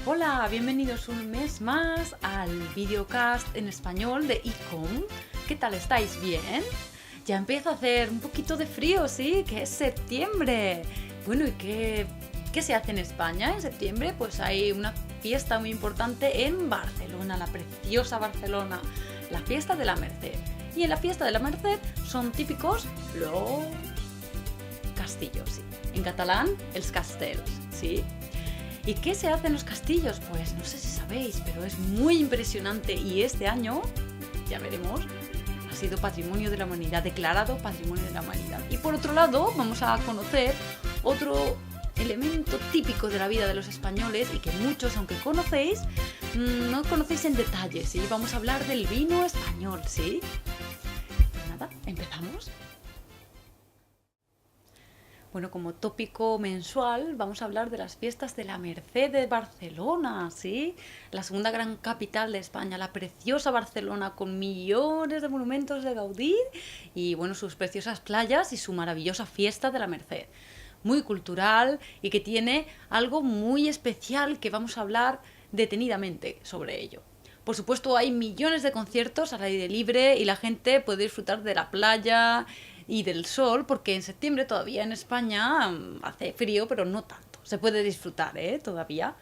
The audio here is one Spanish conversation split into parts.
Hola, bienvenidos un mes más al videocast en español de ICOM. ¿Qué tal estáis? ¿Bien? Ya empieza a hacer un poquito de frío, ¿sí? Que es septiembre. Bueno, ¿y qué se hace en España en septiembre? Pues hay una fiesta muy importante en Barcelona, la preciosa Barcelona, la fiesta de la Merced. Y en la fiesta de la Merced son típicos los castillos, sí. En catalán, els castells, ¿sí? ¿Y qué se hace en los castillos? Pues no sé si sabéis, pero es muy impresionante y este año, ya veremos, ha sido Patrimonio de la Humanidad, declarado Patrimonio de la Humanidad. Y por otro lado, vamos a conocer otro elemento típico de la vida de los españoles y que muchos, aunque conocéis, no conocéis en detalle, ¿sí? Vamos a hablar del vino español, ¿sí? Pues nada, ¿empezamos? Bueno, como tópico mensual vamos a hablar de las fiestas de la Merced de Barcelona, ¿sí? La segunda gran capital de España, la preciosa Barcelona con millones de monumentos de Gaudí y, bueno, sus preciosas playas y su maravillosa fiesta de la Merced. Muy cultural y que tiene algo muy especial que vamos a hablar detenidamente sobre ello. Por supuesto, hay millones de conciertos al aire libre y la gente puede disfrutar de la playa y del sol, porque en septiembre todavía en España hace frío, pero no tanto. Se puede disfrutar, todavía.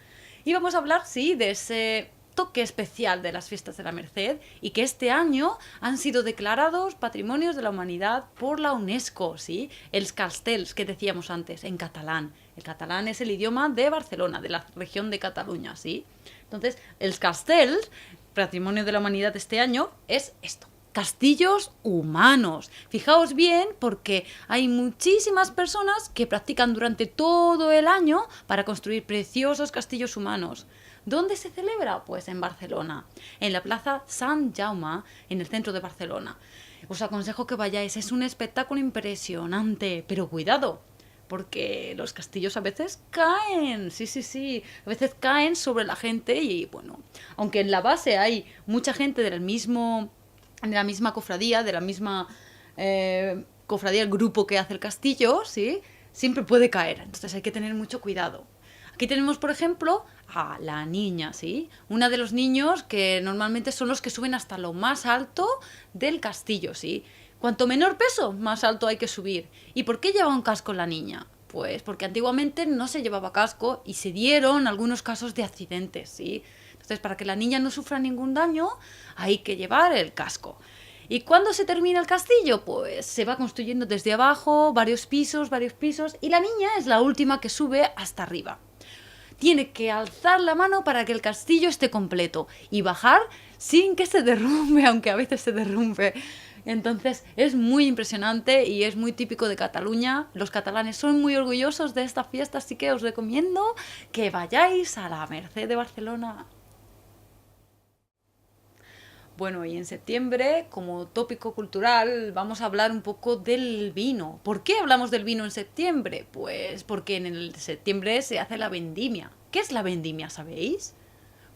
Y vamos a hablar, sí, de ese toque especial de las fiestas de la Merced y que este año han sido declarados Patrimonios de la Humanidad por la UNESCO, ¿sí? Els castells, que decíamos antes, en catalán. El catalán es el idioma de Barcelona, de la región de Cataluña, ¿sí? Entonces, els castells, Patrimonio de la Humanidad este año, es esto. Castillos humanos. Fijaos bien porque hay muchísimas personas que practican durante todo el año para construir preciosos castillos humanos. ¿Dónde se celebra? Pues en Barcelona, en la Plaza Sant Jaume, en el centro de Barcelona. Os aconsejo que vayáis, es un espectáculo impresionante, pero cuidado, porque los castillos a veces caen, sí, a veces caen sobre la gente y, bueno, aunque en la base hay mucha gente de la misma cofradía, de la misma cofradía, el grupo que hace el castillo, ¿sí? Siempre puede caer, entonces hay que tener mucho cuidado. Aquí tenemos, por ejemplo, a la niña, ¿sí? Una de los niños que normalmente son los que suben hasta lo más alto del castillo, ¿sí? Cuanto menor peso, más alto hay que subir. ¿Y por qué lleva un casco la niña? Pues porque antiguamente no se llevaba casco y se dieron algunos casos de accidentes, ¿sí? Entonces, para que la niña no sufra ningún daño, hay que llevar el casco. ¿Y cuándo se termina el castillo? Pues se va construyendo desde abajo, varios pisos, y la niña es la última que sube hasta arriba. Tiene que alzar la mano para que el castillo esté completo y bajar sin que se derrumbe, aunque a veces se derrumbe. Entonces es muy impresionante y es muy típico de Cataluña. Los catalanes son muy orgullosos de esta fiesta, así que os recomiendo que vayáis a la Merced de Barcelona. Bueno, y en septiembre, como tópico cultural, vamos a hablar un poco del vino. ¿Por qué hablamos del vino en septiembre? Pues porque en el septiembre se hace la vendimia. ¿Qué es la vendimia, sabéis?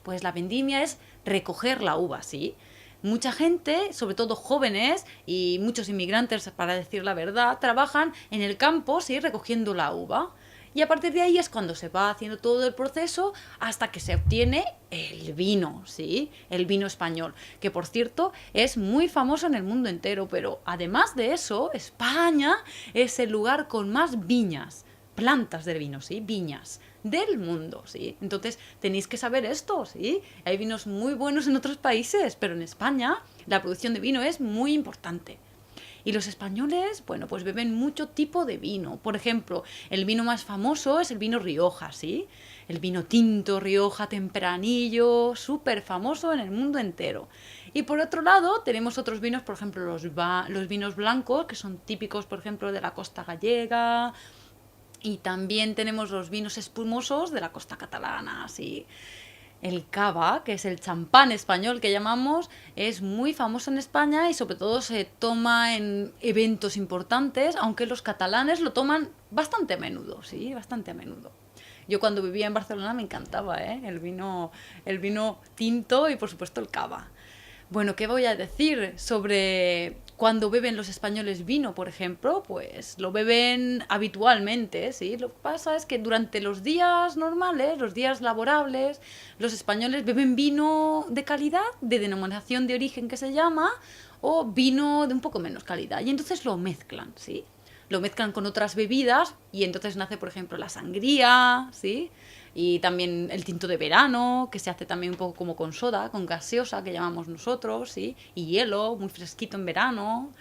Pues la vendimia es recoger la uva, ¿sí? Mucha gente, sobre todo jóvenes y muchos inmigrantes, para decir la verdad, trabajan en el campo, ¿sí? Recogiendo la uva. Y a partir de ahí es cuando se va haciendo todo el proceso hasta que se obtiene el vino, ¿sí? El vino español, que por cierto es muy famoso en el mundo entero, pero además de eso, España es el lugar con más viñas, plantas de vino, ¿sí? Viñas del mundo, ¿sí? Entonces tenéis que saber esto, ¿sí? Hay vinos muy buenos en otros países, pero en España la producción de vino es muy importante. Y los españoles, bueno, pues beben mucho tipo de vino. Por ejemplo, el vino más famoso es el vino Rioja, ¿sí? El vino tinto Rioja tempranillo, súper famoso en el mundo entero. Y por otro lado, tenemos otros vinos, por ejemplo, los vinos blancos, que son típicos, por ejemplo, de la costa gallega. Y también tenemos los vinos espumosos de la costa catalana, ¿sí? El cava, que es el champán español que llamamos, es muy famoso en España y sobre todo se toma en eventos importantes, aunque los catalanes lo toman bastante a menudo, sí, bastante a menudo. Yo cuando vivía en Barcelona me encantaba, el vino tinto y por supuesto el cava. Bueno, ¿qué voy a decir sobre Cuando beben los españoles vino, por ejemplo, pues lo beben habitualmente, ¿sí? Lo que pasa es que durante los días normales, los días laborables, los españoles beben vino de calidad, de denominación de origen que se llama, o vino de un poco menos calidad. Y entonces lo mezclan, ¿sí? Lo mezclan con otras bebidas y entonces nace, por ejemplo, la sangría, ¿sí? Y también el tinto de verano, que se hace también un poco como con soda, con gaseosa, que llamamos nosotros, ¿sí? Y hielo, muy fresquito en verano.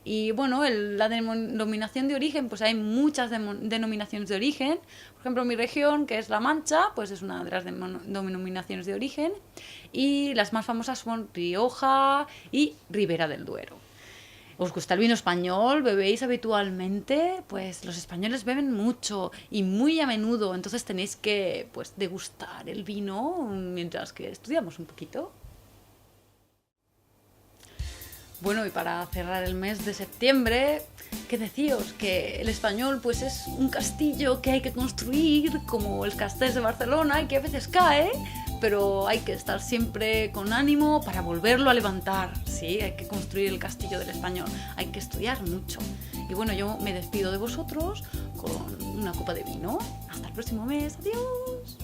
Y bueno, la denominación de origen, pues hay muchas denominaciones de origen. Por ejemplo, mi región, que es La Mancha, pues es una de las denominaciones de origen. Y las más famosas son Rioja y Ribera del Duero. ¿Os gusta el vino español? ¿Bebéis habitualmente? Pues los españoles beben mucho y muy a menudo, entonces tenéis que pues degustar el vino mientras que estudiamos un poquito. Bueno, y para cerrar el mes de septiembre, ¿qué decíos? Que el español pues es un castillo que hay que construir, como el Castell de Barcelona, y que a veces cae, pero hay que estar siempre con ánimo para volverlo a levantar, ¿sí? Hay que construir el castillo del español, hay que estudiar mucho. Y bueno, yo me despido de vosotros con una copa de vino. Hasta el próximo mes, adiós.